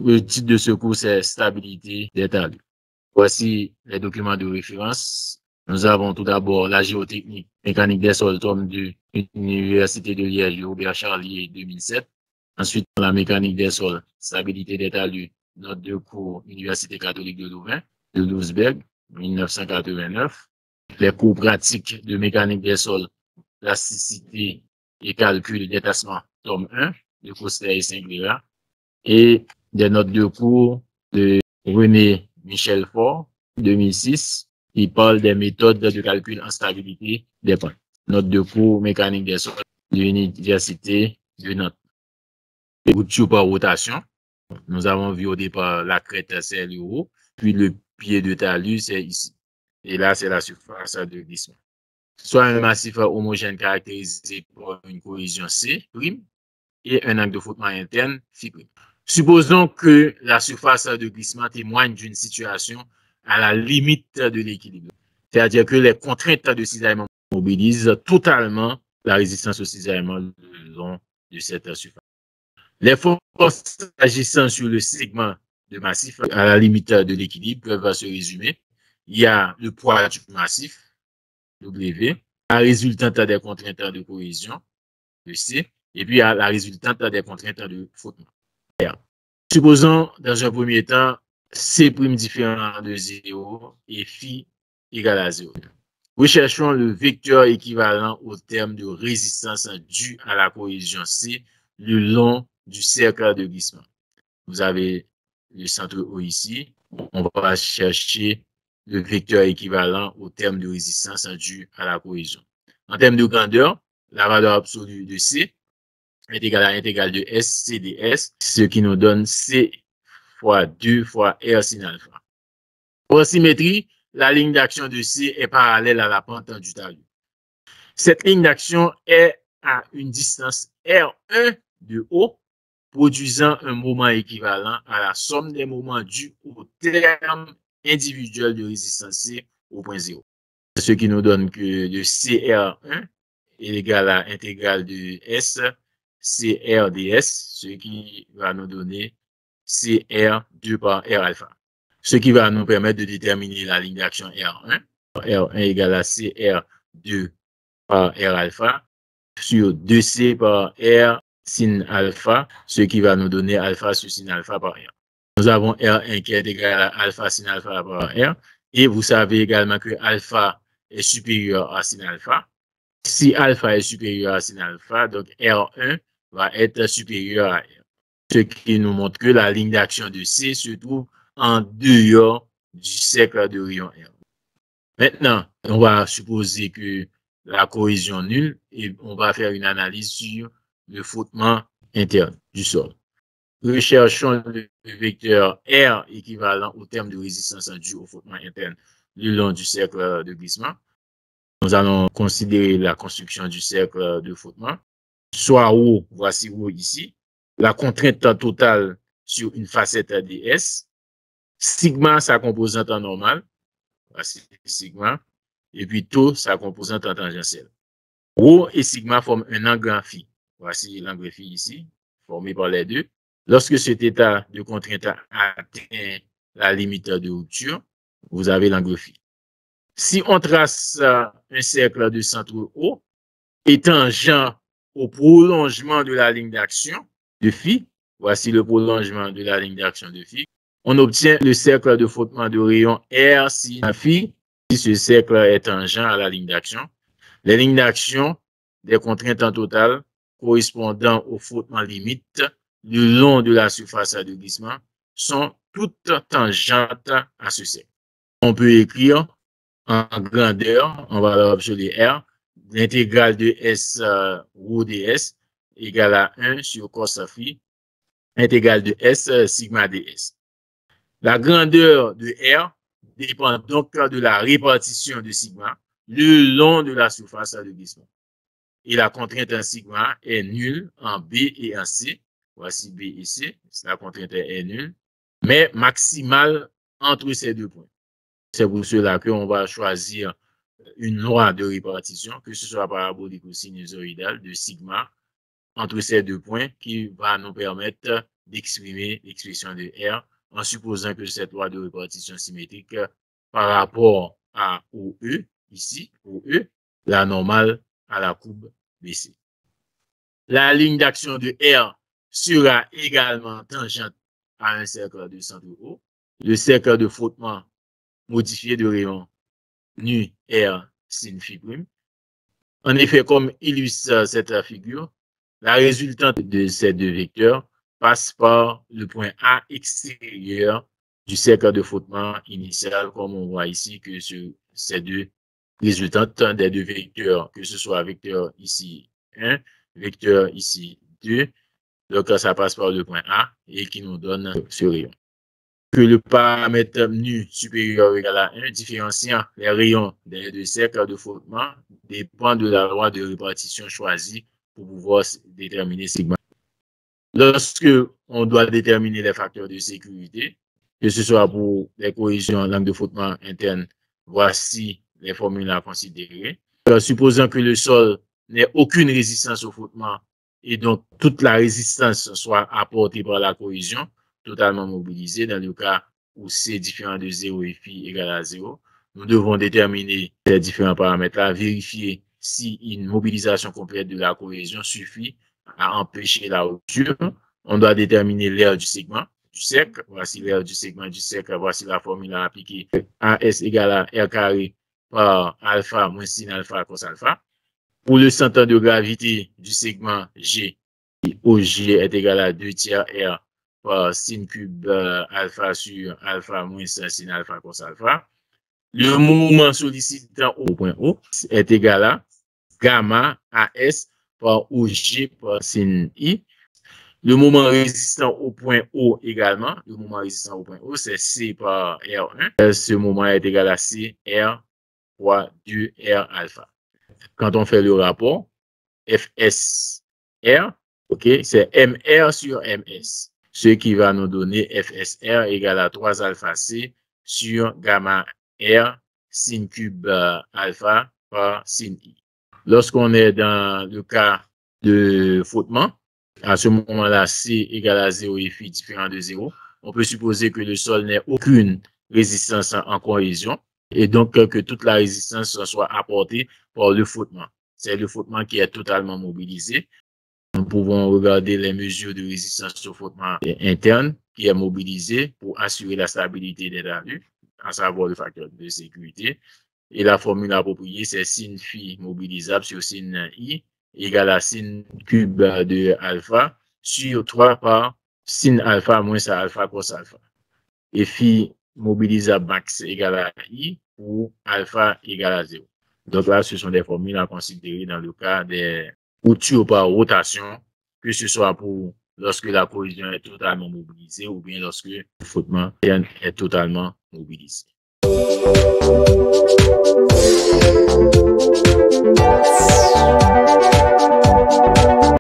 Le titre de ce cours, c'est Stabilité des talus. Voici les documents de référence. Nous avons tout d'abord la géotechnique mécanique des sols, tome 2, Université de Liège, Robert Charlier, 2007. Ensuite, la mécanique des sols, stabilité des talus, note de cours, Université catholique de Louvain, de Lousberg, 1989. Les cours pratiques de mécanique des sols, plasticité et calcul des tassements, tome 1, de Coster et Singlera. Et des notes de cours de René Michel Faure, 2006, qui parle des méthodes de calcul en stabilité des points. Note de cours mécanique des sols de l'Université de Nantes. Rupture par rotation. Nous avons vu au départ la crête, c'est le haut, puis le pied de talus, c'est ici. Et là, c'est la surface de glissement. Soit un massif homogène caractérisé par une cohésion C' et un angle de frottement interne phi'. Supposons que la surface de glissement témoigne d'une situation à la limite de l'équilibre. C'est-à-dire que les contraintes de cisaillement mobilisent totalement la résistance au cisaillement le long de cette surface. Les forces agissant sur le segment de massif à la limite de l'équilibre peuvent se résumer. Il y a le poids du massif, W, la résultante des contraintes de cohésion, le C, et puis la résultante des contraintes de frottement. Supposons, dans un premier temps, C' différent de 0 et phi égale à 0. Recherchons le vecteur équivalent au terme de résistance due à la cohésion C le long du cercle de glissement. Vous avez le centre O ici. On va chercher le vecteur équivalent au terme de résistance due à la cohésion. En termes de grandeur, la valeur absolue de C est égale à l'intégrale de S, C ds, ce qui nous donne C fois 2 fois R sin alpha. Pour symétrie, la ligne d'action de C est parallèle à la pente du talus. Cette ligne d'action est à une distance R1 de haut, produisant un moment équivalent à la somme des moments dus au terme individuel de résistance C au point 0. Ce qui nous donne que le CR1 est égal à l'intégrale de S CRDS, ce qui va nous donner CR2 par R alpha. Ce qui va nous permettre de déterminer la ligne d'action R1. R1 égale à CR2 par R alpha sur 2C par R sin alpha, ce qui va nous donner alpha sur sin alpha par R. Nous avons R1 qui est égal à alpha sin alpha par R. Et vous savez également que alpha est supérieur à sin alpha. Si alpha est supérieur à sin alpha, donc R1 va être supérieur à R. Ce qui nous montre que la ligne d'action de C se trouve en dehors du cercle de rayon R. Maintenant, on va supposer que la cohésion nulle et on va faire une analyse sur le frottement interne du sol. Recherchons le vecteur R équivalent au terme de résistance due au frottement interne le long du cercle de glissement. Nous allons considérer la construction du cercle de frottement. Soit ρ, voici ρ ici, la contrainte totale sur une facette ds, sigma sa composante en normal, voici sigma, et puis tau sa composante en tangentielle. Ρ et sigma forment un angle en phi. Voici l'angle phi ici, formé par les deux. Lorsque cet état de contrainte atteint la limite de rupture, vous avez l'angle phi. Si on trace un cercle de centre O et tangent au prolongement de la ligne d'action de phi, voici le prolongement de la ligne d'action de phi, on obtient le cercle de frottement de rayon R sin phi si ce cercle est tangent à la ligne d'action. Les lignes d'action des contraintes en total correspondant au frottement limite le long de la surface de glissement sont toutes tangentes à ce cercle. On peut écrire en grandeur, en valeur absolue R, l'intégrale de S ρ ds égale à 1 sur cos phi, intégrale de S sigma ds. La grandeur de R dépend donc de la répartition de sigma le long de la surface de glissement. Et la contrainte en sigma est nulle en B et en C. Voici B et C. La contrainte est nulle, mais maximale entre ces deux points. C'est pour cela qu'on va choisir une loi de répartition, que ce soit parabolique ou sinusoïdale, de sigma entre ces deux points qui va nous permettre d'exprimer l'expression de R en supposant que cette loi de répartition symétrique par rapport à OE, ici, OE, la normale à la courbe BC. La ligne d'action de R sera également tangente à un cercle de centre O. Le cercle de frottement modifié de rayon nu R sin phi prime. En effet, comme illustre cette figure, la résultante de ces deux vecteurs passe par le point A extérieur du cercle de frottement initial, comme on voit ici que ces deux résultantes des deux vecteurs, que ce soit vecteur ici 1, vecteur ici 2, donc ça passe par le point A et qui nous donne ce rayon. Que le paramètre nu supérieur ou égal à 1 différenciant les rayons des deux cercles de frottement dépend de la loi de répartition choisie pour pouvoir déterminer sigma. Lorsque on doit déterminer les facteurs de sécurité, que ce soit pour les cohésions l'angle de frottement interne, voici les formules à considérer. Supposant que le sol n'ait aucune résistance au frottement et donc toute la résistance soit apportée par la cohésion, totalement mobilisée dans le cas où C différent de 0 et phi égale à 0. Nous devons déterminer les différents paramètres-là, vérifier si une mobilisation complète de la cohésion suffit à empêcher la rupture. On doit déterminer l'aire du segment du cercle. Voici l'aire du segment du cercle. Voici la formule à appliquer. AS égale à R carré par alpha moins sin alpha cos alpha. Pour le centre de gravité du segment G, OG est égal à 2 tiers R par sin cube alpha sur alpha moins sin alpha cos alpha. Le mouvement sollicitant au point O est égal à gamma AS par OG par sin I. Le moment résistant au point O également, le moment résistant au point O, c'est C par R1. Ce moment est égal à C R fois 2 R alpha. Quand on fait le rapport, FSR, ok, c'est MR sur MS. Ce qui va nous donner FSR égale à 3 alpha C sur gamma R sin cube alpha par sin I. Lorsqu'on est dans le cas de frottement, à ce moment-là, C égale à 0 et phi différent de 0, on peut supposer que le sol n'ait aucune résistance en cohésion et donc que toute la résistance soit apportée par le frottement. C'est le frottement qui est totalement mobilisé. Nous pouvons regarder les mesures de résistance au frottement interne qui est mobilisé pour assurer la stabilité des talus, à savoir le facteur de sécurité. Et la formule appropriée, c'est sin phi mobilisable sur sin I égale à sin cube de alpha sur 3 par sin alpha moins alpha cos alpha. Et phi mobilisable max égale à I ou alpha égale à 0. Donc là, ce sont des formules à considérer dans le cas des routures par rotation, que ce soit pour lorsque la cohésion est totalement mobilisée ou bien lorsque le frottement est totalement mobilisé.